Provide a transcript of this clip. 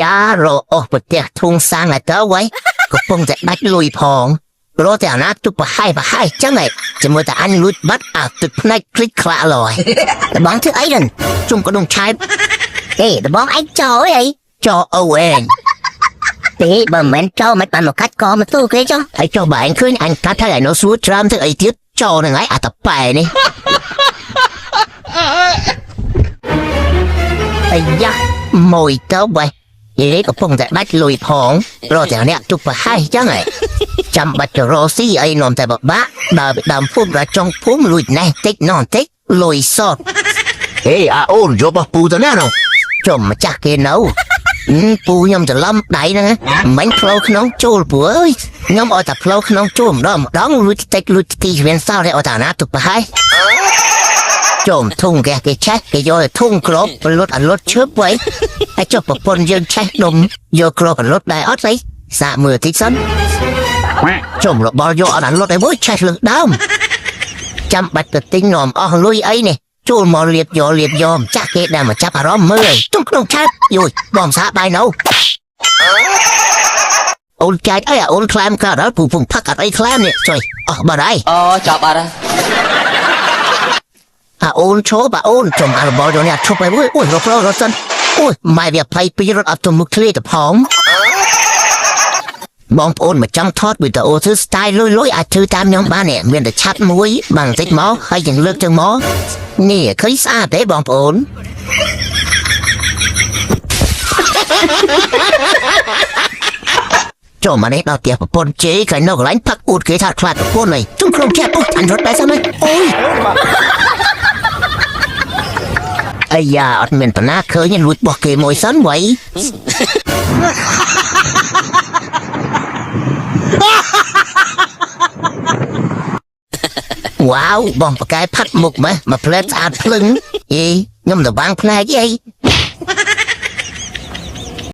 យ៉ារអស់ប្រទេសធុងសាំងទៅໄວកំពុងតែដាច់លុយផងរត់តែអាណាទុបប្រហែសចឹងឯងជាមួយតែអញលួចបាត់អាទឹកភ្នែកคลิกខ្លាក់ឡើយតបងធ្វើអីហ្នឹងជុំក៏ដងឆែបទេតបងឯងចោអីចោអូឯងទេបើមិនចោមិនបានមកកាច់កមកទូគេចុះហើយចោបើឯងឃើញអញកាត់ហើយឯនោះសួរត្រាំធ្វើអីទៀតចោហ្នឹងឯងអាតប៉ែនេះអាយ៉ាមួយទៅបើយេកំពុងតែដាច់លុយផងរត់តែអ្នកទុបប្រហែសចឹងឯងចាំបាច់ទៅរកស៊ីអីនាំតែបបាក់ដើរទៅដើមភូមិដល់ចុងភូមិលួចណេះតិចណនតិចលុយសតហេអាអូនយកបោះពូទៅណានោះចំម្ចាស់គេនៅពូខ្ញុំច្រឡំដៃហ្នឹងមិនផ្លូវក្នុងចូលពូអើយខ្ញុំឲ្យតែផ្លូវក្នុងចូលម្ដងលួចតិចលួចទីវាសោឲ្យតែណាទុបប្រហែសចំធុងគេឆេះគេយកធុងក្របលុតអលុតឈើបໄວហើយចុះប្រពន្ធយើងឆេះនំយកក្របអលុតដែរអត់ស្អីសាកមើលតិចសិនចំរបស់យកអត់អលុតឯមួយឆេះលើដើមចាំបាច់ទៅទិញនាំអស់លុយអីនេះចូលមកលៀបយកម្ចាស់គេដែលមកចាប់អារម្មណ៍មើលទុំក្នុងឆាតយូយបងសាបាយនៅអូនចាច់អីអូនខ្លាមក៏ដល់ពូពងផឹកអត់អីខ្លាមនេះជួយអស់បាត់ហើយអូចាប់បាត់ហើយអូនឈប់អូនចំអារបស់យកនេះឈប់ไปអូយរត់សិនអូយម៉ែវាផ្លៃពីរត់អត់ទៅមុខឃ្លាទៅផងបងប្អូនមកចង់ថតវីដេអូធ្វើ style លុយអាចធ្វើតាមខ្ញុំបាននេះមានតែឆាត់មួយបានតិចមកហើយយើងលើកទៅមកនេះឃើញស្អាតទេបងប្អូនចូលមកនេះដល់ផ្ទះប្រពន្ធជេរគេនៅកន្លែងផឹកអួតគេថាខ្លាចប្រពន្ធហើយជុំក្នុងចាត់អូអញរត់ដែរសិនហើយអូយអាយ៉ាអត់មានតាណាឃើញលួចបោះគេមួយសិនໄວវ៉ាវបងប្រកែផាត់មុខមកផ្លែស្អាតភ្លឹងខ្ញុំទៅបាំងផ្នែកអី